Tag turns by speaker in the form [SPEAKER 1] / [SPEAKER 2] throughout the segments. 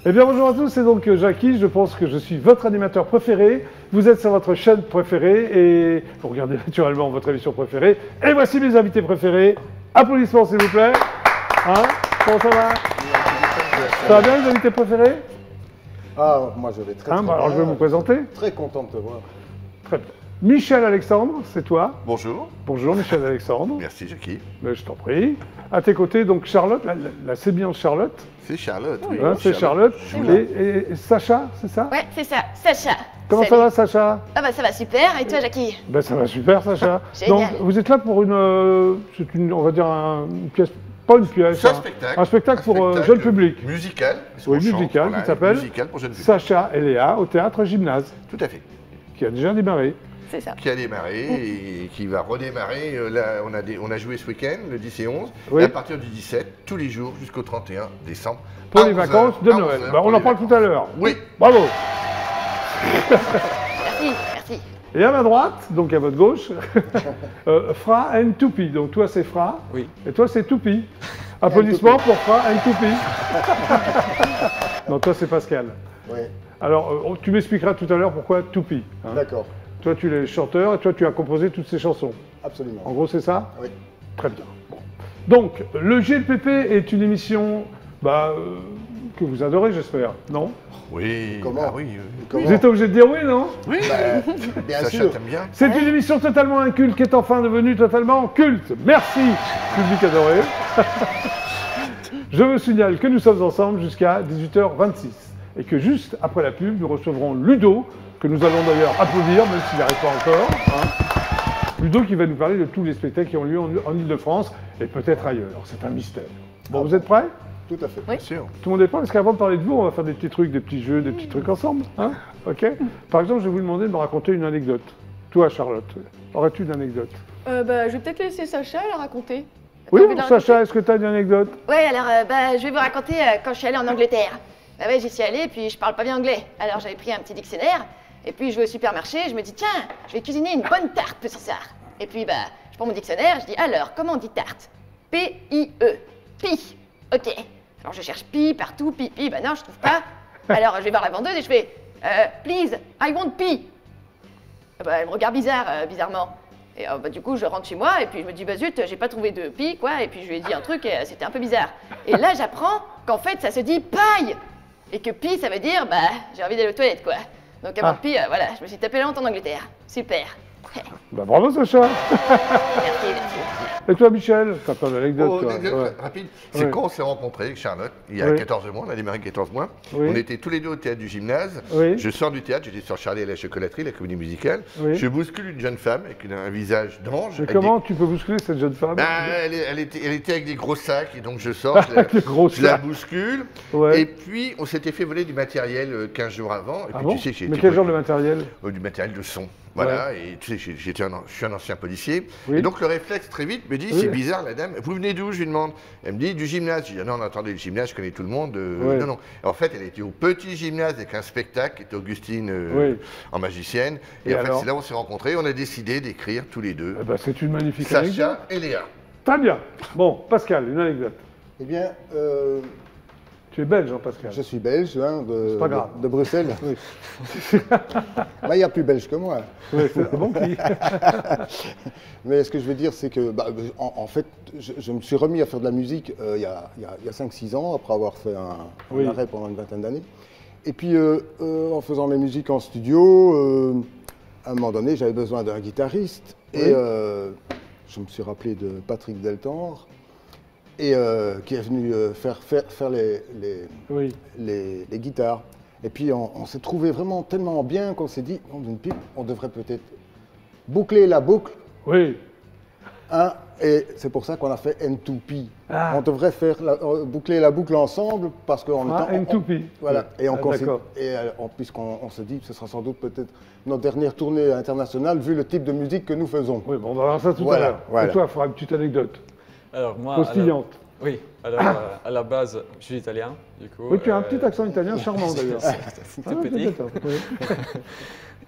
[SPEAKER 1] Eh bien bonjour à tous, c'est donc Jackie, je pense que je suis votre animateur préféré, vous êtes sur votre chaîne préférée et vous regardez naturellement votre émission préférée. Et voici mes invités préférés, applaudissements s'il vous plaît. Hein? Comment ça va? Ça va bien les invités préférés?
[SPEAKER 2] Ah, moi je vais très bien.
[SPEAKER 1] Alors je vais vous présenter.
[SPEAKER 2] Très content de te voir.
[SPEAKER 1] Très bien. Michel Alexandre, c'est toi.
[SPEAKER 3] Bonjour.
[SPEAKER 1] Bonjour Michel Alexandre.
[SPEAKER 3] Merci Jackie.
[SPEAKER 1] Je t'en prie. À tes côtés, donc Charlotte, la sémillante Charlotte.
[SPEAKER 3] C'est Charlotte, oui.
[SPEAKER 1] Hein, c'est Charlotte. Et Sacha, c'est ça?
[SPEAKER 4] Ouais, c'est ça, Sacha.
[SPEAKER 1] Comment
[SPEAKER 4] Salut.
[SPEAKER 1] ça va Sacha?
[SPEAKER 4] Ah bah ça va super, et toi Jackie?
[SPEAKER 1] Ben ça va super Sacha.
[SPEAKER 4] Génial.
[SPEAKER 1] Donc vous êtes là pour on va dire une pièce, pas une pièce.
[SPEAKER 3] C'est un spectacle.
[SPEAKER 1] Un spectacle pour jeune public.
[SPEAKER 3] Musical.
[SPEAKER 1] Oui, musical, qui s'appelle
[SPEAKER 3] Musical pour jeune public.
[SPEAKER 1] Sacha et Léa au théâtre Gymnase,
[SPEAKER 3] Tout à fait.
[SPEAKER 1] qui a déjà démarré.
[SPEAKER 4] C'est ça.
[SPEAKER 3] Qui a démarré et qui va redémarrer. Là, on a joué ce week-end, le 10 et 11.
[SPEAKER 1] Oui.
[SPEAKER 3] Et à partir du 17, tous les jours jusqu'au 31 décembre.
[SPEAKER 1] Pour
[SPEAKER 3] à
[SPEAKER 1] les
[SPEAKER 3] 11
[SPEAKER 1] vacances
[SPEAKER 3] heures,
[SPEAKER 1] de
[SPEAKER 3] à
[SPEAKER 1] Noël.
[SPEAKER 3] 11 heures
[SPEAKER 1] Ben, on
[SPEAKER 3] pour
[SPEAKER 1] en
[SPEAKER 3] les
[SPEAKER 1] parle
[SPEAKER 3] vacances.
[SPEAKER 1] tout à l'heure.
[SPEAKER 3] Oui.
[SPEAKER 1] Bravo.
[SPEAKER 4] Merci, merci.
[SPEAKER 1] Et à ma droite, donc à votre gauche, Fra and Toupi. Donc toi c'est Fra.
[SPEAKER 2] Oui.
[SPEAKER 1] Et toi c'est Toupi. Applaudissements pour Fra and Toupi. Non, toi c'est Pascal.
[SPEAKER 2] Oui,
[SPEAKER 1] Alors tu m'expliqueras tout à l'heure pourquoi Toupi. Hein.
[SPEAKER 2] d'accord,
[SPEAKER 1] Toi tu es chanteur et toi tu as composé toutes ces chansons. En
[SPEAKER 2] absolument.
[SPEAKER 1] gros c'est ça?
[SPEAKER 2] Oui.
[SPEAKER 1] Très bien. Bon. Donc le GLPP est une émission que vous adorez j'espère, non?
[SPEAKER 3] Oui.
[SPEAKER 2] Comment?
[SPEAKER 3] Ah oui.
[SPEAKER 2] Comment?
[SPEAKER 1] Vous êtes obligé de dire oui, non?
[SPEAKER 3] Oui.
[SPEAKER 2] Bien
[SPEAKER 3] Sacha,
[SPEAKER 2] sûr.
[SPEAKER 3] t'aimes bien?
[SPEAKER 1] C'est une émission totalement inculte qui est enfin devenue totalement culte. Merci, public adoré. Je vous signale que nous sommes ensemble jusqu'à 18h26 et que juste après la pub, nous recevrons Ludo, que nous allons d'ailleurs applaudir, même s'il n'y arrive pas encore. Hein. Ludo qui va nous parler de tous les spectacles qui ont lieu en Ile-de-France et peut-être ailleurs. C'est un mystère. Bon, vous êtes prêts?
[SPEAKER 2] Tout à fait.
[SPEAKER 4] Oui.
[SPEAKER 3] Bien sûr.
[SPEAKER 1] Tout le monde est prêt? Parce qu'avant de parler de vous, on va faire des petits trucs, des petits jeux, des petits trucs ensemble. Hein? Ok? Par exemple, je vais vous demander de me raconter une anecdote. Toi, Charlotte, aurais-tu une anecdote?
[SPEAKER 5] Je vais peut-être laisser Sacha la raconter.
[SPEAKER 1] Oui,
[SPEAKER 5] T'as envie de la
[SPEAKER 1] Sacha, est-ce que tu as une anecdote?
[SPEAKER 4] Ouais, alors je vais vous raconter quand je suis allée en Angleterre. Bah ouais, j'y suis allée, puis je parle pas bien anglais. Alors j'avais pris un petit dictionnaire, et puis je vais au supermarché, je me dis tiens, je vais cuisiner une bonne tarte ce soir. Et puis je prends mon dictionnaire, je dis alors, comment on dit tarte? P-I-E. Pi. Ok. Alors je cherche pi partout, pi, bah non, je trouve pas. Alors je vais voir la vendeuse et je fais please, I want pi. Elle me regarde bizarrement. Et du coup, je rentre chez moi et puis je me dis bah zut, j'ai pas trouvé de pi quoi. Et puis je lui ai dit un truc et c'était un peu bizarre. Et là, j'apprends qu'en fait, ça se dit paille et que pi, ça veut dire j'ai envie d'aller aux toilettes quoi. Donc avant pi, voilà, je me suis tapé la honte en Angleterre. Super.
[SPEAKER 1] Bravo, Sacha.
[SPEAKER 4] Merci.
[SPEAKER 1] Et toi, Michel? T'as pas d'anecdote,
[SPEAKER 3] Oh,
[SPEAKER 1] toi?
[SPEAKER 3] anecdote
[SPEAKER 1] Ouais.
[SPEAKER 3] rapide. C'est
[SPEAKER 1] Ouais.
[SPEAKER 3] quand on s'est rencontrés avec Charlotte, il y a
[SPEAKER 1] Oui.
[SPEAKER 3] 14 mois, on a démarré 14 mois.
[SPEAKER 1] Oui.
[SPEAKER 3] On était tous les deux au théâtre du Gymnase.
[SPEAKER 1] Oui.
[SPEAKER 3] Je sors du théâtre, j'étais sur Charlie et la chocolaterie, la comédie musicale.
[SPEAKER 1] Oui.
[SPEAKER 3] Je bouscule une jeune femme avec un visage d'ange.
[SPEAKER 1] Mais
[SPEAKER 3] avec
[SPEAKER 1] comment tu peux bousculer cette jeune femme?
[SPEAKER 3] elle était avec des gros sacs et donc je sors,
[SPEAKER 1] Avec des gros
[SPEAKER 3] je la
[SPEAKER 1] sacs.
[SPEAKER 3] bouscule.
[SPEAKER 1] Ouais.
[SPEAKER 3] Et puis on s'était fait voler du matériel 15 jours avant. Et
[SPEAKER 1] Ah
[SPEAKER 3] puis
[SPEAKER 1] bon?
[SPEAKER 3] tu sais, j'ai
[SPEAKER 1] Mais
[SPEAKER 3] été
[SPEAKER 1] quel genre de matériel?
[SPEAKER 3] du matériel de son. Voilà, et tu sais, je suis un ancien policier.
[SPEAKER 1] Oui.
[SPEAKER 3] Et donc le réflexe très vite me dit,
[SPEAKER 1] Oui.
[SPEAKER 3] c'est bizarre la dame, vous venez d'où? Je lui demande. Elle me dit du gymnase. Je dis, non, attendez, le gymnase, je connais tout le monde.
[SPEAKER 1] Ouais.
[SPEAKER 3] Non. En fait, elle était au petit gymnase avec un spectacle, qui était Augustine
[SPEAKER 1] Oui.
[SPEAKER 3] en magicienne.
[SPEAKER 1] Et
[SPEAKER 3] Et en fait,
[SPEAKER 1] alors
[SPEAKER 3] c'est là où on s'est rencontrés. On a décidé d'écrire tous les deux.
[SPEAKER 1] Eh ben, c'est une magnifique anecdote.
[SPEAKER 3] Sacha et Léa.
[SPEAKER 1] Très bien. Bon, Pascal, une anecdote.
[SPEAKER 2] Eh bien,
[SPEAKER 1] Tu es belge, hein, Pascal?
[SPEAKER 2] je suis belge, hein,
[SPEAKER 1] C'est pas grave.
[SPEAKER 2] de Bruxelles. Oui. Il y a plus belge que moi.
[SPEAKER 1] Ouais, c'est bon qui?
[SPEAKER 2] Mais ce que je veux dire, c'est que, en fait, je me suis remis à faire de la musique il y a 5-6 ans, après avoir fait un arrêt pendant une vingtaine d'années. Et puis, en faisant mes musiques en studio, à un moment donné, j'avais besoin d'un guitariste.
[SPEAKER 1] Oui.
[SPEAKER 2] Et je me suis rappelé de Patrick Deltor, et qui est venu faire
[SPEAKER 1] Oui.
[SPEAKER 2] les guitares. Et puis, on s'est trouvé vraiment tellement bien qu'on s'est dit, d'une pipe, on devrait peut-être boucler la boucle.
[SPEAKER 1] Oui.
[SPEAKER 2] Hein, et c'est pour ça qu'on a fait N2P.
[SPEAKER 1] Ah.
[SPEAKER 2] On devrait boucler la boucle ensemble parce qu'en même temps.
[SPEAKER 1] N2P.
[SPEAKER 2] Voilà. Et
[SPEAKER 1] D'accord.
[SPEAKER 2] puisqu'on se dit que ce sera sans doute peut-être notre dernière tournée internationale vu le type de musique que nous faisons.
[SPEAKER 1] Oui, bon, on va voir ça tout à
[SPEAKER 2] Voilà,
[SPEAKER 1] l'heure.
[SPEAKER 2] voilà.
[SPEAKER 1] Et toi, il faudra une petite anecdote.
[SPEAKER 6] Alors moi,
[SPEAKER 1] Postillante.
[SPEAKER 6] Oui, alors à la base, je suis italien, du coup.
[SPEAKER 1] Oui, tu as un petit accent italien charmant d'ailleurs.
[SPEAKER 6] C'est
[SPEAKER 1] Ah,
[SPEAKER 6] tout petit.
[SPEAKER 1] peut-être, oui.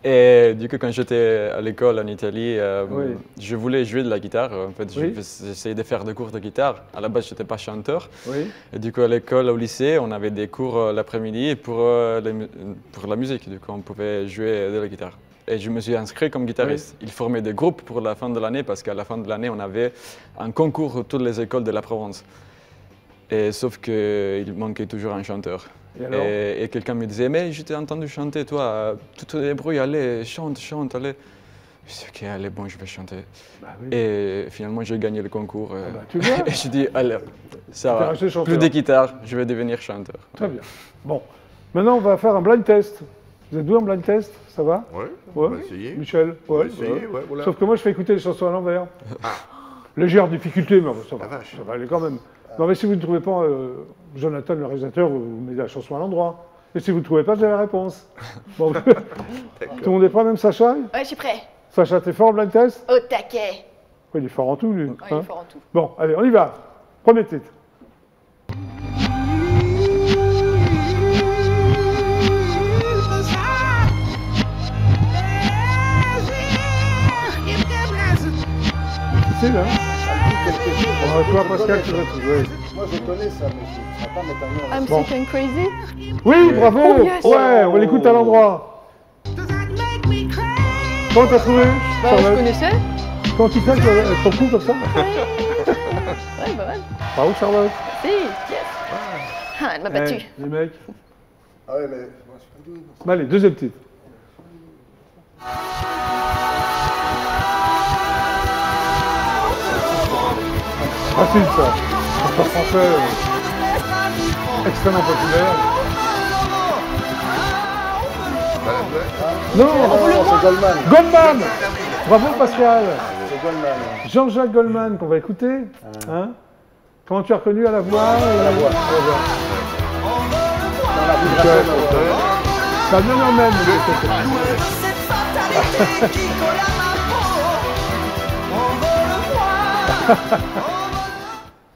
[SPEAKER 6] Et du coup, quand j'étais à l'école en Italie,
[SPEAKER 1] Oui.
[SPEAKER 6] je voulais jouer de la guitare. En fait,
[SPEAKER 1] Oui.
[SPEAKER 6] j'essayais de faire des cours de guitare. À la base, je n'étais pas chanteur.
[SPEAKER 1] Oui.
[SPEAKER 6] Et du coup, à l'école, au lycée, on avait des cours l'après-midi pour la musique. Du coup, on pouvait jouer de la guitare. Et je me suis inscrit comme guitariste. Ils formaient des groupes pour la fin de l'année parce qu'à la fin de l'année, on avait un concours pour toutes les écoles de la Provence. Et sauf qu'il manquait toujours un chanteur.
[SPEAKER 1] Et alors?
[SPEAKER 6] Et quelqu'un me disait, mais je t'ai entendu chanter, toi, tu te débrouilles, allez, chante, allez. Je dis, ok, allez, bon, je vais chanter.
[SPEAKER 1] Bah oui.
[SPEAKER 6] Et finalement, j'ai gagné le concours.
[SPEAKER 1] bah, tu vois.
[SPEAKER 6] Et je dis, allez, ça
[SPEAKER 1] T'es
[SPEAKER 6] va,
[SPEAKER 1] resté chanteur.
[SPEAKER 6] plus de guitare, je vais devenir chanteur.
[SPEAKER 1] Très bien. Bon, maintenant on va faire un blind test. Vous êtes doué en blind test? Ça va?
[SPEAKER 3] Ouais,
[SPEAKER 1] Ouais.
[SPEAKER 3] on va essayer.
[SPEAKER 1] Michel?
[SPEAKER 3] On va
[SPEAKER 1] Ouais,
[SPEAKER 3] essayer, ouais, voilà.
[SPEAKER 1] Sauf que moi je fais écouter les chansons à l'envers. Légère difficulté, mais ça va.
[SPEAKER 3] La vache.
[SPEAKER 1] Ça va aller quand même. Non, mais si vous ne trouvez pas Jonathan, le réalisateur, vous mettez la chanson à l'endroit. Et si vous ne trouvez pas, j'ai la réponse. Bon, tout le monde est prêt, même Sacha?
[SPEAKER 4] Ouais, je suis prêt.
[SPEAKER 1] Sacha, t'es fort en blind test?
[SPEAKER 4] Au taquet.
[SPEAKER 1] Oui, il est fort en tout, lui.
[SPEAKER 4] Ouais, il
[SPEAKER 1] hein.
[SPEAKER 4] est fort en tout.
[SPEAKER 1] Bon, allez, on y va. Premier titre. C'est là. Toi, Pascal, tu vas trouver.
[SPEAKER 2] Moi, je connais ça, mais je ne sais pas mettre un nom.
[SPEAKER 5] I'm
[SPEAKER 1] Bon.
[SPEAKER 5] sick and crazy.
[SPEAKER 1] Oui, bravo.
[SPEAKER 5] Oh, yes.
[SPEAKER 1] Ouais, on l'écoute à l'endroit. Comment t'as trouvé,
[SPEAKER 5] Bah, je
[SPEAKER 1] Charlotte?
[SPEAKER 5] connaissais.
[SPEAKER 1] Comment tu fais avec ton cou comme ça?
[SPEAKER 5] Ouais, bah ouais.
[SPEAKER 1] Bravo, Charlotte.
[SPEAKER 5] Si, yes.
[SPEAKER 4] Ah, elle m'a battu.
[SPEAKER 1] Eh, les mecs.
[SPEAKER 2] Ah ouais, mais moi, je suis pas doué. moi.
[SPEAKER 1] Allez, deuxième titre. Facile ça. Chanteur français extrêmement populaire. Non,
[SPEAKER 2] C'est Goldman.
[SPEAKER 1] Goldman. Bravo Pascal.
[SPEAKER 2] C'est Goldman.
[SPEAKER 1] Jean-Jacques Goldman qu'on va écouter. Hein? Comment tu as reconnu à la voix?
[SPEAKER 2] La voix. Dans la vibration.
[SPEAKER 1] Ça vient en même.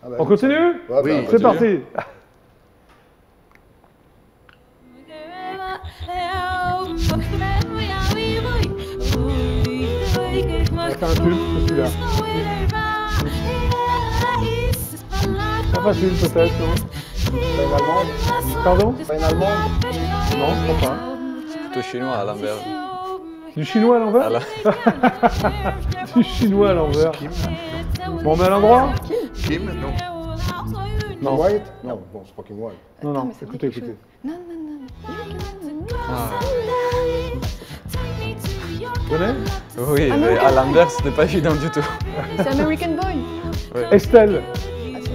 [SPEAKER 2] Ah bah,
[SPEAKER 1] On continue?
[SPEAKER 2] ouais,
[SPEAKER 3] Oui.
[SPEAKER 2] bah,
[SPEAKER 1] C'est parti. C'est un tube, c'est celui-là. Pas facile peut-être, non?
[SPEAKER 2] Pas une allemande.
[SPEAKER 1] Pardon?
[SPEAKER 2] Pas une allemande.
[SPEAKER 1] Non, je crois pas.
[SPEAKER 6] Plutôt chinois à l'envers.
[SPEAKER 1] Du chinois à l'envers? Du chinois à l'envers. Bon, on met à l'endroit?
[SPEAKER 3] Kim, non.
[SPEAKER 1] Non.
[SPEAKER 2] White? Non, bon, c'est pas Kim White.
[SPEAKER 1] Non, non,
[SPEAKER 5] mais ça me dit
[SPEAKER 1] écoutez,
[SPEAKER 5] quelque
[SPEAKER 1] écoutez.
[SPEAKER 5] Non, non, non.
[SPEAKER 1] Vous connaissez?
[SPEAKER 6] Oui, mais à l'envers, c'était pas évident du tout.
[SPEAKER 5] C'est American Boy.
[SPEAKER 1] Estelle.
[SPEAKER 5] Ah, c'est ça.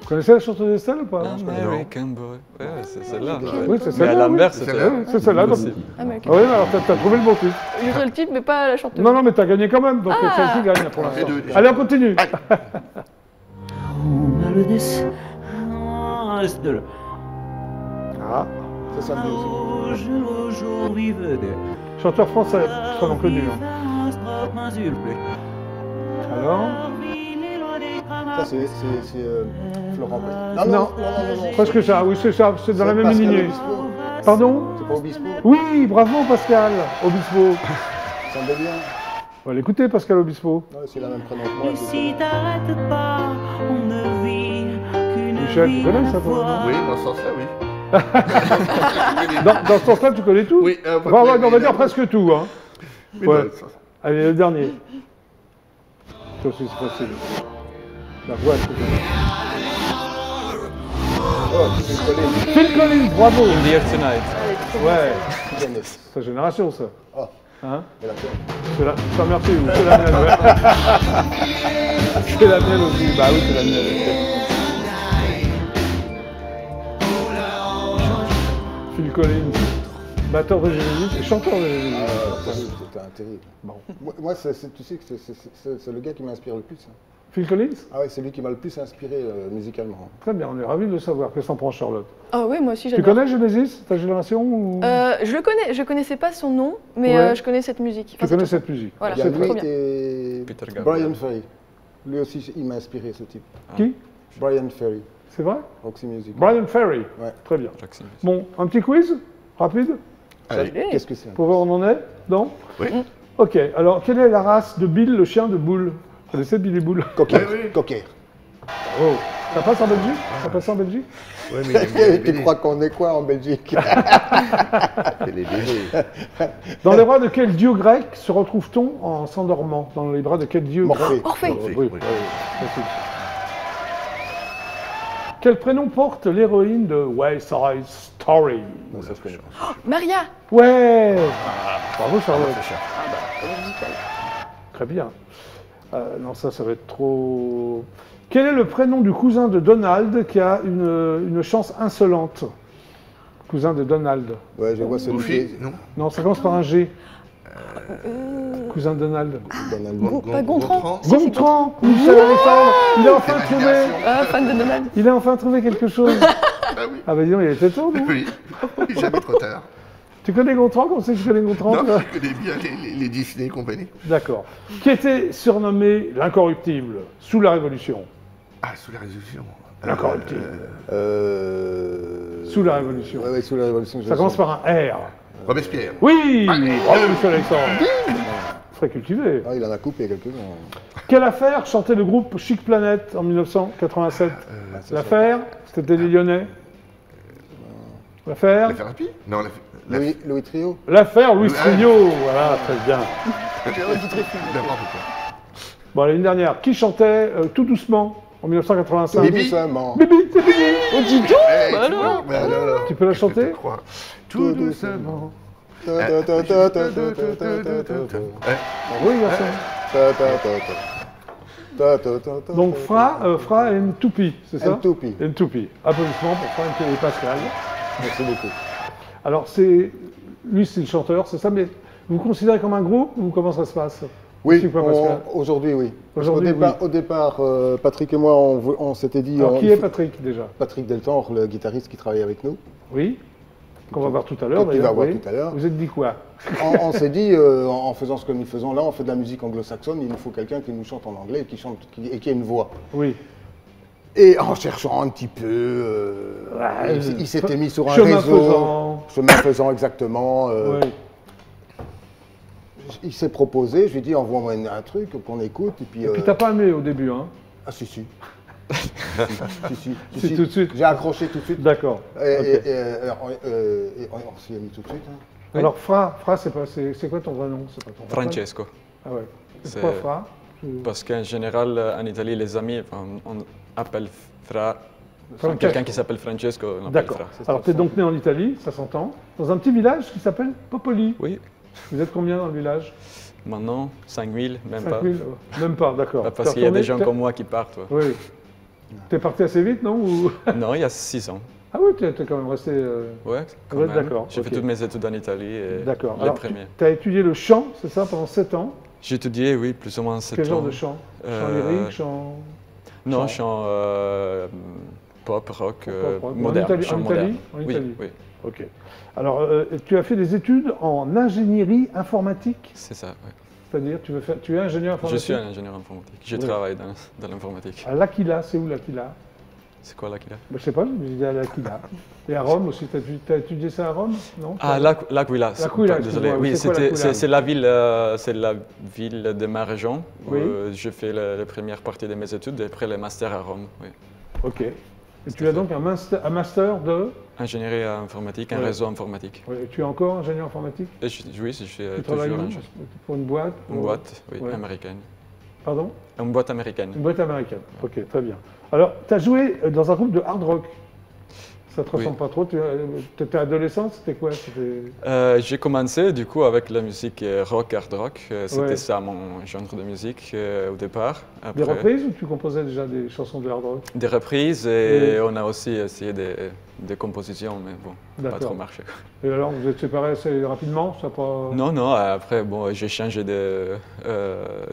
[SPEAKER 1] Vous connaissez la chanson d'Estelle ou pas?
[SPEAKER 6] American Boy. Ouais, c'est celle-là.
[SPEAKER 1] Oui, c'est
[SPEAKER 6] Mais
[SPEAKER 1] celle-là.
[SPEAKER 6] à
[SPEAKER 1] oui.
[SPEAKER 6] l'envers,
[SPEAKER 3] C'est
[SPEAKER 6] c'était.
[SPEAKER 3] celle-là.
[SPEAKER 1] Oui, c'est celle-là. donc.
[SPEAKER 6] Impossible.
[SPEAKER 5] American
[SPEAKER 1] Ah oui, alors t'as trouvé le bon titre.
[SPEAKER 5] Boy. J'aurais le titre, mais pas la chanteuse.
[SPEAKER 1] Non, non, mais t'as gagné quand même, donc
[SPEAKER 5] Ah.
[SPEAKER 1] celle-ci gagne pour l'instant.
[SPEAKER 3] Les deux, déjà.
[SPEAKER 1] Allez, on continue. Ah,
[SPEAKER 2] C'est ça le musique.
[SPEAKER 1] chanteur français, extrêmement connu. Hein. Alors?
[SPEAKER 2] Ça, c'est Florent Pagny.
[SPEAKER 1] Non. Presque ça, oui, c'est ça, c'est dans la même
[SPEAKER 2] Pascal
[SPEAKER 1] lignée.
[SPEAKER 2] Obispo.
[SPEAKER 1] Pardon?
[SPEAKER 2] C'est pas Obispo.
[SPEAKER 1] Oui, bravo Pascal Obispo.
[SPEAKER 2] Ça me bien.
[SPEAKER 1] On va l'écouter, Pascal Obispo.
[SPEAKER 2] Ouais, c'est la même prénom que moi.
[SPEAKER 7] Si t'arrêtes pas, on ne vit qu'une
[SPEAKER 1] Michel, tu
[SPEAKER 7] vie
[SPEAKER 1] connais
[SPEAKER 7] à
[SPEAKER 1] ça,
[SPEAKER 7] la
[SPEAKER 1] toi,
[SPEAKER 7] fois.
[SPEAKER 1] non?
[SPEAKER 3] Oui, dans ce sens-là, oui.
[SPEAKER 1] Dans ce sens-là, tu connais tout?
[SPEAKER 3] Oui,
[SPEAKER 1] Enfin, on va dire presque tout. Hein.
[SPEAKER 3] Oui,
[SPEAKER 1] Ouais.
[SPEAKER 3] dans ce sens.
[SPEAKER 1] Allez, le dernier. Ça aussi, c'est facile. La voix, c'est facile.
[SPEAKER 2] Oh, c'est collé.
[SPEAKER 1] Phil Collins, bravo.
[SPEAKER 6] In the Air Tonight.
[SPEAKER 1] Ouais,
[SPEAKER 2] Jeunesse.
[SPEAKER 1] c'est ta génération, ça.
[SPEAKER 2] Oh,
[SPEAKER 1] Hein?
[SPEAKER 2] et la tête.
[SPEAKER 1] C'est la... Ça, merci, oui, c'est la mienne, ouais. C'est la mienne aussi. Bah oui, c'est la mienne. Phil Collins, batteur de Genesis et chanteur de Genesis.
[SPEAKER 2] C'était un terrible.
[SPEAKER 1] Bon.
[SPEAKER 2] Moi, tu sais que c'est le gars qui m'inspire le plus. Hein.
[SPEAKER 1] Phil Collins?
[SPEAKER 2] Ah ouais, c'est lui qui m'a le plus inspiré musicalement.
[SPEAKER 1] Très bien, on est ravis de le savoir. Qu'est-ce que t'en prends, Charlotte?
[SPEAKER 5] Ah oui, moi aussi
[SPEAKER 1] Tu
[SPEAKER 5] j'adore.
[SPEAKER 1] connais Genesis, ta génération ou...
[SPEAKER 5] Je le connais, je connaissais pas son nom, mais
[SPEAKER 1] Ouais.
[SPEAKER 5] je connais cette musique.
[SPEAKER 1] Tu connais cette musique?
[SPEAKER 5] Voilà.
[SPEAKER 2] Il y a
[SPEAKER 5] c'est
[SPEAKER 2] lui
[SPEAKER 5] trop bien.
[SPEAKER 2] et
[SPEAKER 6] Peter Gabriel.
[SPEAKER 2] Brian Ferry. Lui aussi, il m'a inspiré, ce type.
[SPEAKER 1] Qui?
[SPEAKER 2] Brian Ferry,
[SPEAKER 1] C'est vrai?
[SPEAKER 2] Roxy Music.
[SPEAKER 1] Brian Ferry.
[SPEAKER 2] Ouais.
[SPEAKER 1] Très bien.
[SPEAKER 6] Roxy Music.
[SPEAKER 1] Bon, un petit quiz rapide
[SPEAKER 3] Allez.
[SPEAKER 2] Qu'est-ce que c'est?
[SPEAKER 1] pour voir où on en est? Non?
[SPEAKER 3] Oui.
[SPEAKER 1] Ok, alors quelle est la race de Bill, le chien de Boule? Vous connaissez Bill et Boule?
[SPEAKER 2] Cocker.
[SPEAKER 3] Oui, oui.
[SPEAKER 2] Cocker.
[SPEAKER 1] Oh. Ça passe en Belgique? Ça passe en Belgique?
[SPEAKER 3] Ouais, mais il aime bien les
[SPEAKER 2] Tu
[SPEAKER 3] BD.
[SPEAKER 2] crois qu'on est quoi en Belgique?
[SPEAKER 3] C'est les BD.
[SPEAKER 1] Dans les bras de quel dieu grec se retrouve-t-on en s'endormant? Dans les bras de quel dieu
[SPEAKER 2] Morphée.
[SPEAKER 5] Orphée.
[SPEAKER 1] Oui,
[SPEAKER 3] Oui.
[SPEAKER 1] facile. Quel prénom porte l'héroïne de West Side Story?
[SPEAKER 2] Non, ça, je connais.
[SPEAKER 5] Maria.
[SPEAKER 1] Ouais. Bravo Charlotte.
[SPEAKER 5] Musical.
[SPEAKER 1] Très bien. Non, ça va être trop... Quel est le prénom du cousin de Donald qui a une chance insolente? Cousin de Donald.
[SPEAKER 2] Ouais, je vois celui
[SPEAKER 3] Goofy,
[SPEAKER 2] qui
[SPEAKER 3] non?
[SPEAKER 1] Non, ça commence par un G. Cousin de Donald.
[SPEAKER 2] Donald.
[SPEAKER 5] Pas Gontran. Si, c'est
[SPEAKER 1] Gontran, Michel Alexandre, il a enfin
[SPEAKER 3] C'est ma
[SPEAKER 1] trouvé.
[SPEAKER 3] génération.
[SPEAKER 5] Ah, fan de Donald.
[SPEAKER 1] Il a enfin trouvé quelque chose.
[SPEAKER 3] Ah oui.
[SPEAKER 1] Ah bah dis donc, il était tôt, non?
[SPEAKER 3] Oui. Jamais trop tard.
[SPEAKER 1] Tu connais Gontran? Comment c'est que tu connais Gontran?
[SPEAKER 3] Non,
[SPEAKER 1] toi
[SPEAKER 3] je connais bien les Disney et compagnie.
[SPEAKER 1] D'accord. Qui était surnommé l'incorruptible sous la Révolution?
[SPEAKER 3] Ah, sous la résolution.
[SPEAKER 1] L'incorruptible.
[SPEAKER 2] Euh...
[SPEAKER 1] Sous la Révolution.
[SPEAKER 2] Ouais, sous la Révolution. je
[SPEAKER 1] Ça commence
[SPEAKER 2] sais.
[SPEAKER 1] par un R.
[SPEAKER 3] Robespierre.
[SPEAKER 1] Oui!
[SPEAKER 3] Allez,
[SPEAKER 1] Bravo, Michel Alexandre. Très cultivé.
[SPEAKER 2] Ah, il en a coupé quelques-uns.
[SPEAKER 1] Quelle affaire chantait le groupe Chic Planet en 1987? L'affaire? C'était les Lyonnais. L'affaire?
[SPEAKER 3] L'affaire Happy? Non,
[SPEAKER 2] Louis Trio.
[SPEAKER 1] L'affaire Louis
[SPEAKER 3] Ouais.
[SPEAKER 1] Trio. Voilà, très bien.
[SPEAKER 3] N'importe quoi.
[SPEAKER 1] Bon, allez, une dernière. Qui chantait Tout doucement en 1985?
[SPEAKER 3] Bibi.
[SPEAKER 2] Doucement.
[SPEAKER 1] Bibi, c'est Bibi.
[SPEAKER 5] Oh, dis donc.
[SPEAKER 3] Eh,
[SPEAKER 5] Bah
[SPEAKER 3] tu
[SPEAKER 5] alors.
[SPEAKER 3] vois, mais alors,
[SPEAKER 1] Tu peux la
[SPEAKER 3] qu'est-ce que
[SPEAKER 1] chanter?
[SPEAKER 3] tu crois? Tout doucement.
[SPEAKER 2] Ta, ta, ta, ta, ta, ta, ta, ta, ta, ta.
[SPEAKER 1] Oui, garçon.
[SPEAKER 2] Ta, ta, ta, ta. Ta, ta, ta, ta,
[SPEAKER 1] Donc
[SPEAKER 2] ta, ta.
[SPEAKER 1] Fra et Ntupi, c'est ça?
[SPEAKER 2] Ntupi.
[SPEAKER 1] Ntupi. Applaudissements pour Fra et Pascal.
[SPEAKER 2] Merci beaucoup.
[SPEAKER 1] Alors, lui, c'est le chanteur, c'est ça, mais vous le considérez comme un groupe ou comment ça se passe?
[SPEAKER 2] Oui,
[SPEAKER 1] C'est quoi, Pascal?
[SPEAKER 2] aujourd'hui, oui. Parce
[SPEAKER 1] Aujourd'hui,
[SPEAKER 2] qu'au départ, Patrick et moi, on s'était dit...
[SPEAKER 1] Alors, qui est Patrick, déjà?
[SPEAKER 2] Patrick Deltan, le guitariste qui travaille avec nous.
[SPEAKER 1] Oui, qu'on va voir tout à l'heure,
[SPEAKER 2] Que tu vas
[SPEAKER 1] d'ailleurs.
[SPEAKER 2] voir
[SPEAKER 1] oui.
[SPEAKER 2] tout à l'heure.
[SPEAKER 1] Vous êtes dit quoi?
[SPEAKER 2] On s'est dit, en faisant ce que nous faisons là, on fait de la musique anglo-saxonne, il nous faut quelqu'un qui nous chante en anglais et qui a une voix.
[SPEAKER 1] Oui.
[SPEAKER 2] Et en cherchant un petit peu,
[SPEAKER 1] Ouais,
[SPEAKER 2] il s'était mis sur un
[SPEAKER 1] chemin
[SPEAKER 2] réseau.
[SPEAKER 1] faisant.
[SPEAKER 2] Chemin faisant, exactement.
[SPEAKER 1] Oui.
[SPEAKER 2] Il s'est proposé, je lui ai dit, envoie-moi un truc qu'on écoute. Et puis,
[SPEAKER 1] Et puis t'as pas aimé au début, hein?
[SPEAKER 2] Ah, si, si. si.
[SPEAKER 1] C'est tout de suite.
[SPEAKER 2] J'ai accroché tout de suite.
[SPEAKER 1] D'accord.
[SPEAKER 2] Et,
[SPEAKER 1] Ok.
[SPEAKER 2] et on s'y est mis tout de suite. Hein.
[SPEAKER 6] Oui.
[SPEAKER 1] Alors, Fra, c'est quoi ton vrai nom? C'est pas ton vrai nom.
[SPEAKER 6] Francesco.
[SPEAKER 1] Ah ouais. Et
[SPEAKER 6] C'est-
[SPEAKER 1] pourquoi Fra?
[SPEAKER 6] Parce qu'en général, en Italie, les amis, enfin, on appelle Fra.
[SPEAKER 1] Francesco.
[SPEAKER 6] Quelqu'un qui s'appelle Francesco, on l'appelle
[SPEAKER 1] D'accord.
[SPEAKER 6] Fra.
[SPEAKER 1] Alors, tu es donc né en Italie, ça s'entend, dans un petit village qui s'appelle Popoli.
[SPEAKER 6] Oui,
[SPEAKER 1] Vous êtes combien dans le village?
[SPEAKER 6] maintenant, 5000, même
[SPEAKER 1] 5
[SPEAKER 6] pas.
[SPEAKER 1] 000? Même pas, d'accord.
[SPEAKER 6] Pas parce
[SPEAKER 1] T'es
[SPEAKER 6] qu'il y a des
[SPEAKER 1] retourné,
[SPEAKER 6] gens comme moi qui partent. ouais.
[SPEAKER 1] Oui. T'es parti assez vite, non? Ou...
[SPEAKER 6] Non, il y a 6 ans.
[SPEAKER 1] Ah oui, t'es quand même resté...
[SPEAKER 6] Ouais, quand
[SPEAKER 1] Ouais,
[SPEAKER 6] même.
[SPEAKER 1] d'accord,
[SPEAKER 6] J'ai
[SPEAKER 1] ok.
[SPEAKER 6] fait toutes mes études en Italie et
[SPEAKER 1] D'accord.
[SPEAKER 6] les
[SPEAKER 1] Alors,
[SPEAKER 6] premiers.
[SPEAKER 1] tu as étudié le chant, c'est ça, pendant 7 ans?
[SPEAKER 6] J'ai étudié, oui, plus ou moins 7 ans.
[SPEAKER 1] Quel genre de chant? Chant
[SPEAKER 6] Euh,
[SPEAKER 1] lyrique, chant...
[SPEAKER 6] Non,
[SPEAKER 1] chant-
[SPEAKER 6] chant pop, rock,
[SPEAKER 1] Pop, rock.
[SPEAKER 6] moderne.
[SPEAKER 1] En Italie,
[SPEAKER 6] chant
[SPEAKER 1] en
[SPEAKER 6] moderne.
[SPEAKER 1] Italie, en
[SPEAKER 6] Oui,
[SPEAKER 1] Italie.
[SPEAKER 6] oui,
[SPEAKER 1] Ok. Alors, tu as fait des études en ingénierie informatique,
[SPEAKER 6] c'est ça. ouais.
[SPEAKER 1] c'est-à-dire tu es ingénieur
[SPEAKER 6] Je
[SPEAKER 1] informatique?
[SPEAKER 6] suis un ingénieur informatique. Je
[SPEAKER 1] Oui.
[SPEAKER 6] travaille dans l'informatique.
[SPEAKER 1] À l'Aquila, c'est où l'Aquila?
[SPEAKER 6] C'est quoi là qu'il a
[SPEAKER 1] Je sais pas, je me dis à l'Aquila. Et à Rome aussi, tu as étudié ça à Rome? Non?
[SPEAKER 6] Ah, l'Aquila.
[SPEAKER 1] L'Aquila,
[SPEAKER 6] Désolé.
[SPEAKER 1] excuse-moi,
[SPEAKER 6] Oui,
[SPEAKER 1] c'est quoi l'Aquila?
[SPEAKER 6] c'est la ville de ma région où
[SPEAKER 1] Oui.
[SPEAKER 6] je fais la première partie de mes études et après le master à Rome. Oui.
[SPEAKER 1] Ok. Et tu as donc un master de...
[SPEAKER 6] Ingénierie informatique, un
[SPEAKER 1] Ouais.
[SPEAKER 6] réseau informatique.
[SPEAKER 1] Oui, et tu es encore ingénieur informatique?
[SPEAKER 6] Et oui, je suis
[SPEAKER 1] Tu travailles
[SPEAKER 6] toujours
[SPEAKER 1] où?
[SPEAKER 6] ingénieur.
[SPEAKER 1] Pour une boîte?
[SPEAKER 6] Une boîte, oui,
[SPEAKER 1] Ouais.
[SPEAKER 6] américaine.
[SPEAKER 1] Pardon?
[SPEAKER 6] Une boîte américaine.
[SPEAKER 1] Une boîte américaine. Ok, très bien. Alors, tu as joué dans un groupe de hard rock. Ça te
[SPEAKER 6] Oui.
[SPEAKER 1] ressemble pas trop? Tu étais adolescent? C'était quoi?
[SPEAKER 6] J'ai commencé du coup avec la musique rock, hard rock. C'était
[SPEAKER 1] Ouais.
[SPEAKER 6] ça mon genre de musique au départ.
[SPEAKER 1] Des
[SPEAKER 6] Après,
[SPEAKER 1] reprises ou tu composais déjà des chansons de hard rock?
[SPEAKER 6] des reprises et on a aussi essayé des compositions, mais bon, pas
[SPEAKER 1] D'accord.
[SPEAKER 6] trop marché.
[SPEAKER 1] Et alors, vous êtes séparés assez rapidement, ça pas...
[SPEAKER 6] Non, non, après, bon, j'ai changé de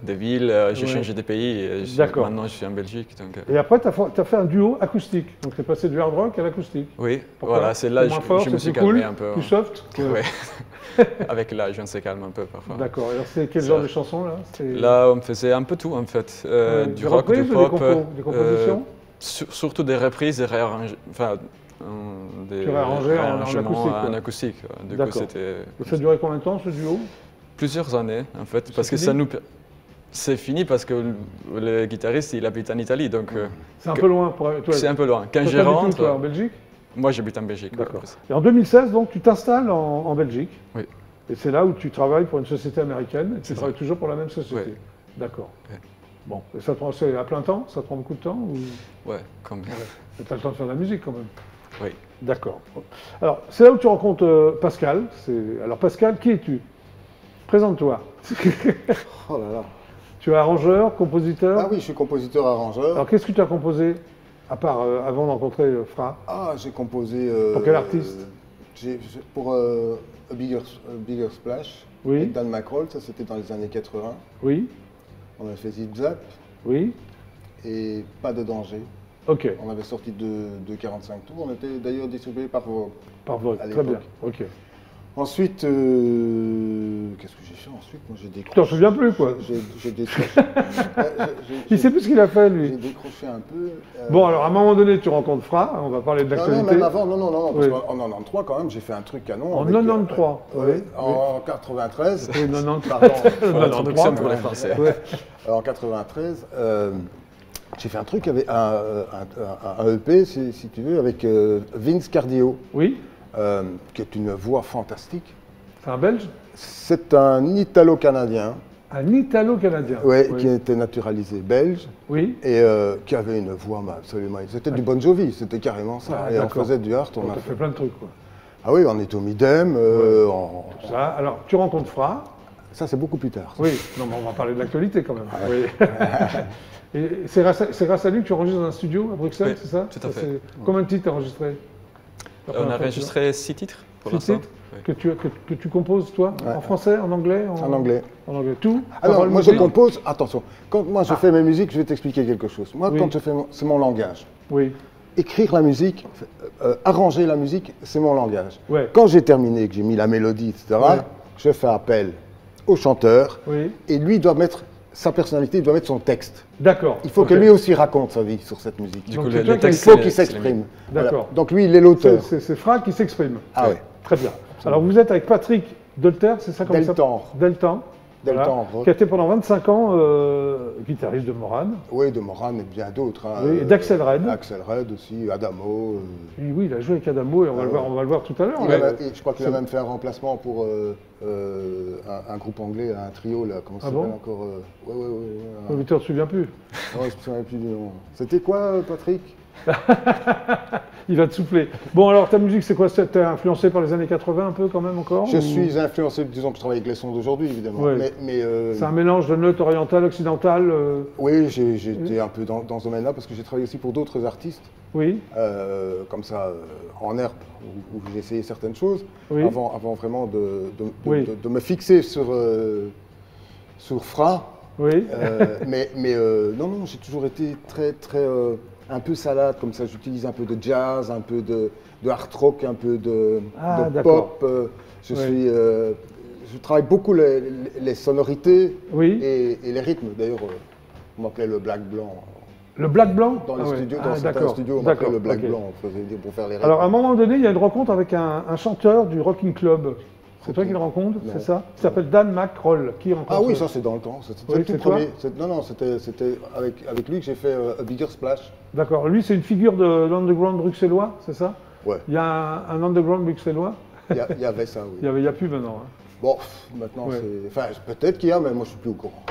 [SPEAKER 6] ville, j'ai
[SPEAKER 1] Ouais.
[SPEAKER 6] changé de pays. Et
[SPEAKER 1] D'accord.
[SPEAKER 6] Maintenant, je suis en Belgique. Donc,
[SPEAKER 1] Et après, tu as fait un duo acoustique. Donc, tu es passé du hard rock à l'acoustique.
[SPEAKER 6] oui,
[SPEAKER 1] Pourquoi?
[SPEAKER 6] voilà, c'est là
[SPEAKER 1] C'est
[SPEAKER 6] que
[SPEAKER 1] moins fort,
[SPEAKER 6] je me
[SPEAKER 1] c'est
[SPEAKER 6] suis
[SPEAKER 1] plus
[SPEAKER 6] calmé
[SPEAKER 1] cool,
[SPEAKER 6] un peu.
[SPEAKER 1] plus soft.
[SPEAKER 6] Ouais. Avec l'âge, on se calme un peu parfois.
[SPEAKER 1] D'accord. Alors, c'est quel
[SPEAKER 6] Ça-
[SPEAKER 1] genre de chanson, là? C'est-
[SPEAKER 6] Là, on faisait un peu tout, en fait.
[SPEAKER 1] Ouais,
[SPEAKER 6] Du
[SPEAKER 1] des
[SPEAKER 6] rock,
[SPEAKER 1] reprises
[SPEAKER 6] du
[SPEAKER 1] ou
[SPEAKER 6] pop.
[SPEAKER 1] des compositions
[SPEAKER 6] Surtout des reprises, des réarrangements. Enfin, des
[SPEAKER 1] Tu réarrangeais en
[SPEAKER 6] réarrangements
[SPEAKER 1] acoustique, quoi.
[SPEAKER 6] en acoustique. Du coup,
[SPEAKER 1] D'accord.
[SPEAKER 6] c'était
[SPEAKER 1] Et ça a duré combien de temps, ce duo?
[SPEAKER 6] plusieurs années, en fait. Parce que
[SPEAKER 1] fini
[SPEAKER 6] ça nous. C'est fini parce que le guitariste, il habite en Italie. Donc,
[SPEAKER 1] C'est un peu loin pour toi.
[SPEAKER 6] c'est un peu loin. Quand
[SPEAKER 1] Toi,
[SPEAKER 6] je
[SPEAKER 1] t'habites où,
[SPEAKER 6] rentre.
[SPEAKER 1] toi, en Belgique?
[SPEAKER 6] Moi, j'habite en Belgique.
[SPEAKER 1] D'accord.
[SPEAKER 6] ouais,
[SPEAKER 1] Et en 2016, donc, tu t'installes en Belgique.
[SPEAKER 6] Oui.
[SPEAKER 1] Et c'est là où tu travailles pour une société américaine. Et tu
[SPEAKER 6] C'est
[SPEAKER 1] travailles toujours pour la même société.
[SPEAKER 6] Ouais.
[SPEAKER 1] D'accord.
[SPEAKER 6] Ouais.
[SPEAKER 1] Bon, et ça te prend c'est à plein temps? Ça te prend beaucoup de temps ou...
[SPEAKER 6] Ouais, comme.
[SPEAKER 1] Tu as le temps de faire de la musique quand même?
[SPEAKER 6] Oui.
[SPEAKER 1] D'accord. Alors, c'est là où tu rencontres Pascal. Alors, Pascal, qui es-tu? Présente-toi.
[SPEAKER 2] Oh là là.
[SPEAKER 1] Tu es arrangeur, compositeur.
[SPEAKER 2] Ah oui, je suis compositeur-arrangeur.
[SPEAKER 1] Alors, qu'est-ce que tu as composé, à part avant de rencontrer Fra?
[SPEAKER 2] Ah, j'ai composé...
[SPEAKER 1] Pour quel artiste?
[SPEAKER 2] Pour A Bigger Splash,
[SPEAKER 1] Oui.
[SPEAKER 2] avec Dan McRoll, ça c'était dans les années 80.
[SPEAKER 1] Oui,
[SPEAKER 2] On avait fait Zip Zap
[SPEAKER 1] oui,
[SPEAKER 2] et Pas de danger.
[SPEAKER 1] ok,
[SPEAKER 2] On avait sorti de 45 tours. On était d'ailleurs distribué par Vogue.
[SPEAKER 1] par vote,
[SPEAKER 2] À
[SPEAKER 1] très bien,
[SPEAKER 2] l'époque.
[SPEAKER 1] ok.
[SPEAKER 2] Ensuite, qu'est-ce que j'ai fait ensuite? Moi, j'ai décroché.
[SPEAKER 1] Tu t'en souviens plus, quoi.
[SPEAKER 2] J'ai décroché.
[SPEAKER 1] Il sait plus ce qu'il a fait,
[SPEAKER 2] J'ai
[SPEAKER 1] lui.
[SPEAKER 2] décroché un peu.
[SPEAKER 1] Bon, alors, à un moment donné, tu rencontres Fra, on va parler de
[SPEAKER 2] Non,
[SPEAKER 1] l'actualité.
[SPEAKER 2] même avant, non, parce
[SPEAKER 1] Oui.
[SPEAKER 2] qu'en 93, quand même, j'ai fait un truc canon.
[SPEAKER 1] En
[SPEAKER 2] avec,
[SPEAKER 1] 93,
[SPEAKER 2] oui,
[SPEAKER 1] oui.
[SPEAKER 2] en 93.
[SPEAKER 1] Oui, 93.
[SPEAKER 2] Pardon.
[SPEAKER 6] Pour l'introduction pour les Français.
[SPEAKER 1] Ouais.
[SPEAKER 2] En 93, j'ai fait un truc avec un EP, si tu veux, avec Vince Cardio,
[SPEAKER 1] Oui,
[SPEAKER 2] qui est une voix fantastique.
[SPEAKER 1] c'est un Belge?
[SPEAKER 2] C'est un Italo-Canadien,
[SPEAKER 1] Un Italo-Canadien.
[SPEAKER 2] ouais,
[SPEAKER 1] Oui.
[SPEAKER 2] qui était naturalisé belge
[SPEAKER 1] Oui,
[SPEAKER 2] et qui avait une voix absolument. C'était du Bon Jovi, c'était carrément ça.
[SPEAKER 1] Ah,
[SPEAKER 2] et on
[SPEAKER 1] d'accord.
[SPEAKER 2] faisait du art, on
[SPEAKER 1] on
[SPEAKER 2] a
[SPEAKER 1] a fait plein de trucs, quoi.
[SPEAKER 2] Ah oui, on est au Midem.
[SPEAKER 1] Ça, alors, tu rencontres Fra.
[SPEAKER 2] Ça, c'est beaucoup plus tard.
[SPEAKER 1] Oui, non, mais on va parler de l'actualité quand même. Oui. Et c'est grâce à lui que tu enregistres dans un studio à Bruxelles,
[SPEAKER 6] Oui,
[SPEAKER 1] c'est ça?
[SPEAKER 6] tout à fait.
[SPEAKER 1] Combien de titres tu as enregistré?
[SPEAKER 6] On a enregistré 6 titres pour
[SPEAKER 1] 6
[SPEAKER 6] l'instant.
[SPEAKER 1] titres
[SPEAKER 6] Oui.
[SPEAKER 1] que tu composes, toi?
[SPEAKER 2] Ouais.
[SPEAKER 1] En français, en anglais?
[SPEAKER 2] En anglais.
[SPEAKER 1] En anglais. Tout?
[SPEAKER 2] Alors,
[SPEAKER 1] Paroles,
[SPEAKER 2] moi, je
[SPEAKER 1] musique
[SPEAKER 2] compose. Attention, quand moi je fais mes musiques, je vais t'expliquer quelque chose. Moi,
[SPEAKER 1] Oui.
[SPEAKER 2] quand je fais, c'est mon langage.
[SPEAKER 1] Oui.
[SPEAKER 2] Écrire la musique, arranger la musique, c'est mon langage.
[SPEAKER 1] Ouais.
[SPEAKER 2] Quand j'ai terminé, que j'ai mis la mélodie, etc.,
[SPEAKER 1] Ouais.
[SPEAKER 2] je fais appel au chanteur
[SPEAKER 1] Oui.
[SPEAKER 2] et lui doit mettre sa personnalité, il doit mettre son texte.
[SPEAKER 1] D'accord.
[SPEAKER 2] Il faut
[SPEAKER 1] Ok.
[SPEAKER 2] que lui aussi raconte sa vie sur cette musique.
[SPEAKER 6] Du
[SPEAKER 1] Donc,
[SPEAKER 6] coup,
[SPEAKER 1] c'est
[SPEAKER 6] le,
[SPEAKER 1] toi
[SPEAKER 6] le
[SPEAKER 1] qui-
[SPEAKER 2] Il
[SPEAKER 6] texte,
[SPEAKER 2] faut
[SPEAKER 6] c'est
[SPEAKER 2] qu'il
[SPEAKER 6] les- c'est les
[SPEAKER 2] s'exprime.
[SPEAKER 6] miens.
[SPEAKER 1] D'accord.
[SPEAKER 2] Voilà. Donc lui, il est l'auteur.
[SPEAKER 1] C'est Fra qui s'exprime.
[SPEAKER 2] Ah ouais.
[SPEAKER 1] Très bien. Alors, vous êtes avec Patrick Delter, c'est ça comme ça?
[SPEAKER 2] Deltan.
[SPEAKER 1] Deltan.
[SPEAKER 2] Deltan.
[SPEAKER 1] Qui a été pendant 25 ans guitariste de Morane.
[SPEAKER 2] Oui, de Moran et bien d'autres. hein.
[SPEAKER 1] Oui, et d'Axel Red.
[SPEAKER 2] Axel Red aussi, Adamo.
[SPEAKER 1] Oui, oui, il a joué avec Adamo et on va le voir tout à l'heure.
[SPEAKER 2] Il
[SPEAKER 1] là.
[SPEAKER 2] a- je crois qu'il a même fait un remplacement pour un groupe anglais, un trio, là, comment ça
[SPEAKER 1] Ah
[SPEAKER 2] s'appelle
[SPEAKER 1] bon
[SPEAKER 2] encore ouais,
[SPEAKER 1] Oh, mais tu ne te souviens plus.
[SPEAKER 2] non, je me souviens plus du nom. C'était quoi, Patrick?
[SPEAKER 1] Il va te souffler. Bon, alors ta musique, c'est quoi? T'es influencé par les années 80 un peu quand même encore?
[SPEAKER 2] Je
[SPEAKER 1] ou-
[SPEAKER 2] suis influencé, disons que je travaille avec les sons d'aujourd'hui, évidemment.
[SPEAKER 1] Ouais.
[SPEAKER 2] Mais
[SPEAKER 1] C'est un mélange de notes orientales, occidentales.
[SPEAKER 2] oui, j'ai été un peu dans ce domaine-là parce que j'ai travaillé aussi pour d'autres artistes,
[SPEAKER 1] Oui,
[SPEAKER 2] comme ça, en herbe, où j'ai essayé certaines choses,
[SPEAKER 1] Oui.
[SPEAKER 2] avant vraiment
[SPEAKER 1] Oui.
[SPEAKER 2] de me fixer sur Fra.
[SPEAKER 1] oui.
[SPEAKER 2] Non, j'ai toujours été très un peu salade, comme ça. J'utilise un peu de jazz, un peu de hard rock, un peu de
[SPEAKER 1] d'accord.
[SPEAKER 2] pop.
[SPEAKER 1] Oui.
[SPEAKER 2] Je travaille beaucoup les sonorités
[SPEAKER 1] Oui.
[SPEAKER 2] et les rythmes. D'ailleurs, on m'appelait le black blanc.
[SPEAKER 1] Le black blanc?
[SPEAKER 2] Dans les
[SPEAKER 1] Ah ouais.
[SPEAKER 2] studios,
[SPEAKER 1] Ah,
[SPEAKER 2] dans certains
[SPEAKER 1] d'accord.
[SPEAKER 2] studios, on m'appelait
[SPEAKER 1] D'accord,
[SPEAKER 2] le black
[SPEAKER 1] ok.
[SPEAKER 2] blanc. On faisait pour faire les rythmes.
[SPEAKER 1] Alors, à un moment donné, il y a une rencontre avec un chanteur du Rocking Club. C'est toi qui le rencontres,
[SPEAKER 2] Non.
[SPEAKER 1] c'est ça? Il s'appelle Dan McRoll. Qui rencontre?
[SPEAKER 2] Ah oui, ça c'est dans le temps. C'était
[SPEAKER 1] Oui,
[SPEAKER 2] le tout
[SPEAKER 1] c'est toi
[SPEAKER 2] premier. Non, c'était avec lui que j'ai fait A Bigger Splash.
[SPEAKER 1] D'accord. Lui, c'est une figure de l'underground bruxellois, c'est ça?
[SPEAKER 2] Ouais,
[SPEAKER 1] Il y a un underground bruxellois?
[SPEAKER 2] il y avait ça, oui.
[SPEAKER 1] Il y a plus maintenant. Hein.
[SPEAKER 2] Bon, maintenant
[SPEAKER 1] Ouais.
[SPEAKER 2] c'est. Enfin, peut-être qu'il y a, mais moi je suis plus au courant.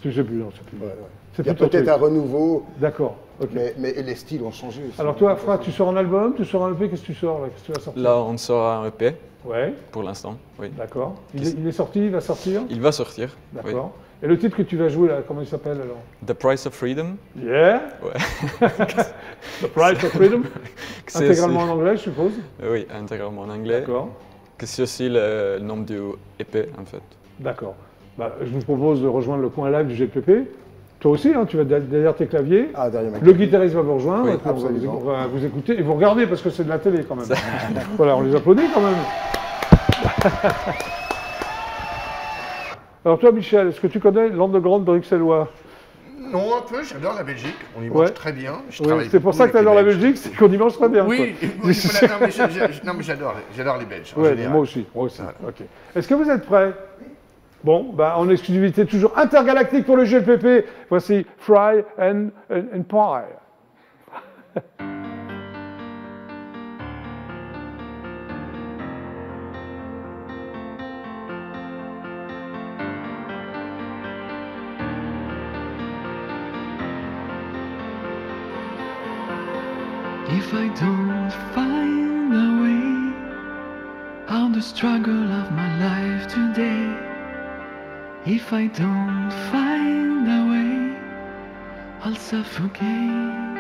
[SPEAKER 1] Je sais plus, non, je sais plus.
[SPEAKER 2] Ouais, ouais.
[SPEAKER 1] C'est
[SPEAKER 2] Il y a
[SPEAKER 1] plus ton
[SPEAKER 2] peut-être
[SPEAKER 1] truc.
[SPEAKER 2] un renouveau,
[SPEAKER 1] D'accord. Ok.
[SPEAKER 2] mais les styles ont changé aussi.
[SPEAKER 1] Alors toi, Fra, tu sors un album, tu sors un EP, qu'est-ce que tu sors là? Qu'est-ce que tu vas sortir?
[SPEAKER 6] Là, on sort un EP
[SPEAKER 1] Ouais,
[SPEAKER 6] pour l'instant. Oui.
[SPEAKER 1] d'accord. Il est sorti, il va sortir?
[SPEAKER 6] Il va sortir. Oui.
[SPEAKER 1] D'accord. Et le titre que tu vas jouer là, comment il s'appelle alors?
[SPEAKER 6] The Price of Freedom.
[SPEAKER 1] Yeah.
[SPEAKER 6] Ouais.
[SPEAKER 1] The Price of Freedom.
[SPEAKER 6] C'est
[SPEAKER 1] Intégralement
[SPEAKER 6] aussi-
[SPEAKER 1] en anglais, je suppose.
[SPEAKER 6] Oui, intégralement en anglais.
[SPEAKER 1] D'accord.
[SPEAKER 6] Que c'est aussi le nom du EP en fait.
[SPEAKER 1] D'accord. Bah, je vous propose de rejoindre le coin live du GPP. Toi aussi, hein, tu vas derrière tes claviers.
[SPEAKER 2] Ah, derrière ma
[SPEAKER 1] Le guitariste va vous rejoindre.
[SPEAKER 6] Oui,
[SPEAKER 1] et puis on va
[SPEAKER 2] absolument.
[SPEAKER 1] on va vous écouter et vous regardez parce que c'est de la télé quand même. Voilà, on les applaudit quand même. Alors toi, Michel, est-ce que tu connais l'underground bruxellois?
[SPEAKER 3] Non, un peu, j'adore la Belgique. On y mange
[SPEAKER 1] Ouais.
[SPEAKER 3] très bien. Je
[SPEAKER 1] Oui,
[SPEAKER 3] travaille
[SPEAKER 1] c'est pour
[SPEAKER 3] beaucoup
[SPEAKER 1] ça que tu
[SPEAKER 3] avec
[SPEAKER 1] adores
[SPEAKER 3] les
[SPEAKER 1] la
[SPEAKER 3] Belges.
[SPEAKER 1] Belgique, c'est qu'on y mange très bien.
[SPEAKER 3] Oui,
[SPEAKER 1] quoi.
[SPEAKER 3] oui, voilà, non, mais j'adore les Belges. En
[SPEAKER 1] Ouais,
[SPEAKER 3] général.
[SPEAKER 1] moi aussi, moi aussi.
[SPEAKER 3] Voilà.
[SPEAKER 1] Ok. Est-ce que vous êtes prêts? Bon, bah, en exclusivité toujours intergalactique pour le GPP, voici Fry and Pie.
[SPEAKER 7] If I don't find a way out the struggle of my life today, if I don't find a way, I'll suffocate.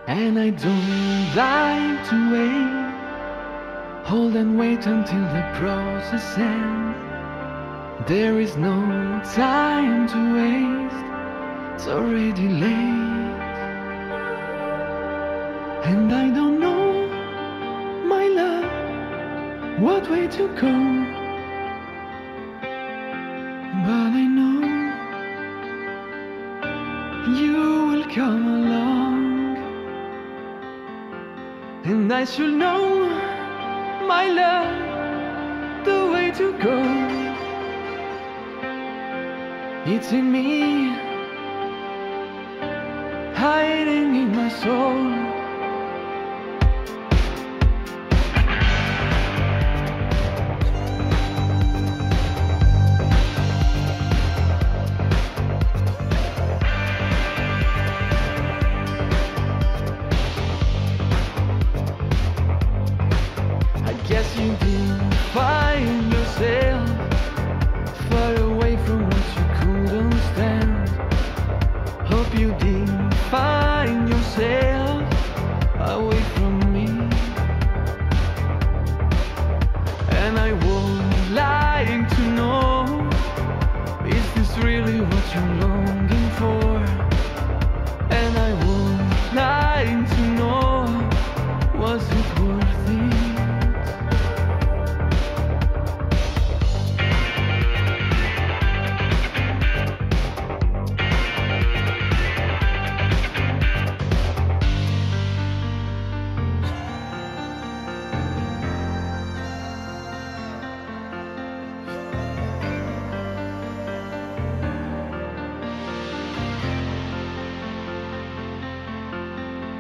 [SPEAKER 7] And I don't like to wait, hold and wait until the process ends. There is no time to waste, it's already late. And I don't know, my love, what way to go. But I know you will come along. And I should know, my love, the way to go. It's in me, hiding in my soul. Guess you didn't find yourself far away from what you couldn't stand. Hope you didn't find yourself away from me. And I would like to know, is this really what you're longing for? And I would like to know, was it worth it?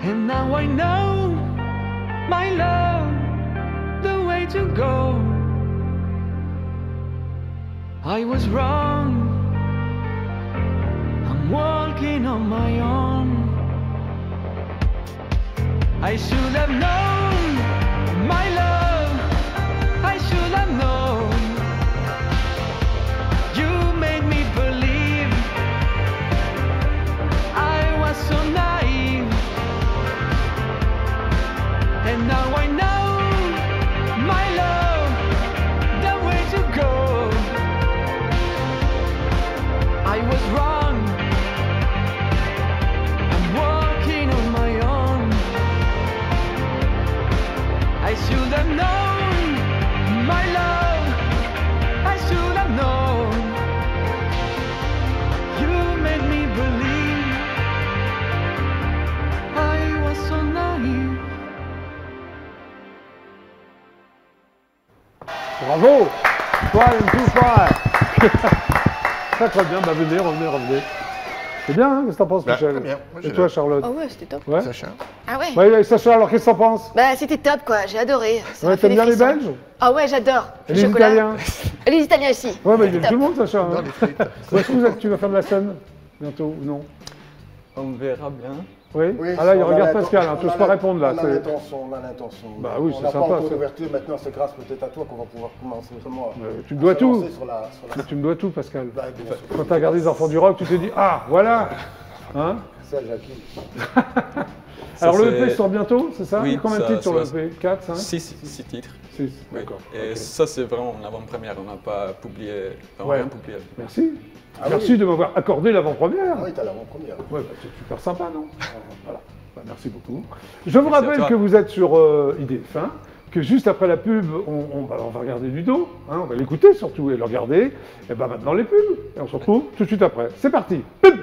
[SPEAKER 7] And now I know, my love, the way to go. I was wrong, I'm walking on my own. I should have known, my love, I should have known. You made me believe I was so naive. And now I know, my love, the way to go. I was wrong, I'm walking on my own. I should have known, my love, I should have known. You made me believe I was so naive.
[SPEAKER 1] Bravo! Fry and Pie. Très très bien, bah venez, revenez. C'est bien, hein? Qu'est-ce que t'en penses,
[SPEAKER 3] Bah,
[SPEAKER 1] Michel?
[SPEAKER 3] très bien. Moi,
[SPEAKER 1] Et
[SPEAKER 3] j'adore.
[SPEAKER 1] toi, Charlotte?
[SPEAKER 5] Oh ouais, c'était top.
[SPEAKER 1] Ouais.
[SPEAKER 3] Sacha.
[SPEAKER 4] Ah ouais?
[SPEAKER 1] Ouais, Sacha, alors qu'est-ce que t'en penses?
[SPEAKER 4] Bah c'était top quoi, j'ai adoré. Ça m'a
[SPEAKER 1] Ouais,
[SPEAKER 4] fait
[SPEAKER 1] t'aimes
[SPEAKER 4] des
[SPEAKER 1] bien les
[SPEAKER 4] frissons.
[SPEAKER 1] Belges?
[SPEAKER 4] Ah ouais, j'adore.
[SPEAKER 1] Et
[SPEAKER 4] Le
[SPEAKER 1] les
[SPEAKER 4] chocolat.
[SPEAKER 1] Italiens?
[SPEAKER 4] Et les Italiens aussi.
[SPEAKER 1] Ouais, mais il y
[SPEAKER 4] C'est
[SPEAKER 1] a
[SPEAKER 4] top.
[SPEAKER 1] tout le monde, Sacha. hein.
[SPEAKER 3] Dans les frites.
[SPEAKER 1] Où est-ce que tu vas faire de la scène bientôt ou non?
[SPEAKER 6] On verra bien.
[SPEAKER 1] Oui.
[SPEAKER 2] Oui,
[SPEAKER 1] Ah là, il
[SPEAKER 2] on a
[SPEAKER 1] regarde
[SPEAKER 2] l'inten-
[SPEAKER 1] Pascal, hein, tu
[SPEAKER 2] on
[SPEAKER 1] n'oses
[SPEAKER 2] a
[SPEAKER 1] pas
[SPEAKER 2] l'in-
[SPEAKER 1] répondre là.
[SPEAKER 2] On a
[SPEAKER 1] c'est-
[SPEAKER 2] l'intention, on a l'intention.
[SPEAKER 1] Bah oui,
[SPEAKER 2] on
[SPEAKER 1] c'est
[SPEAKER 2] n'a
[SPEAKER 1] sympa,
[SPEAKER 2] pas encore
[SPEAKER 1] ça.
[SPEAKER 2] d'ouverture, maintenant c'est grâce peut-être à toi qu'on va pouvoir commencer vraiment
[SPEAKER 1] Tu me dois
[SPEAKER 2] à se
[SPEAKER 1] tout.
[SPEAKER 2] lancer sur la...
[SPEAKER 1] Mais tu me dois tout, Pascal.
[SPEAKER 2] Bah, bien sûr.
[SPEAKER 1] Quand tu as regardé les enfants du rock, tu t'es dit ah, voilà. Hein?
[SPEAKER 2] Ça, Jackie.
[SPEAKER 6] Ça,
[SPEAKER 1] Alors le
[SPEAKER 6] c'est-
[SPEAKER 1] EP sort bientôt, c'est ça?
[SPEAKER 6] Oui,
[SPEAKER 1] Il y a combien de
[SPEAKER 6] ça-
[SPEAKER 1] titres sur le
[SPEAKER 6] ça-
[SPEAKER 1] EP? 4, 5?
[SPEAKER 6] 6 titres.
[SPEAKER 1] 6,
[SPEAKER 6] Oui.
[SPEAKER 1] d'accord.
[SPEAKER 6] Et
[SPEAKER 1] Ok.
[SPEAKER 6] ça, c'est vraiment en avant-première. On n'a pas publié, enfin,
[SPEAKER 1] Ouais.
[SPEAKER 6] rien publié.
[SPEAKER 1] Merci.
[SPEAKER 2] Ah
[SPEAKER 1] Merci
[SPEAKER 2] oui.
[SPEAKER 1] de m'avoir accordé l'avant-première.
[SPEAKER 2] Ah oui, t'as l'avant-première.
[SPEAKER 1] Ouais, bah, c'est super sympa, non? Voilà. Bah, merci beaucoup. Je vous
[SPEAKER 6] Merci à
[SPEAKER 1] rappelle
[SPEAKER 6] toi.
[SPEAKER 1] que vous êtes sur IDF1, que juste après la pub, on va regarder Ludo, hein, on va l'écouter surtout et le regarder. Et ben maintenant les pubs. Et on se retrouve tout de suite après. C'est parti. Pub.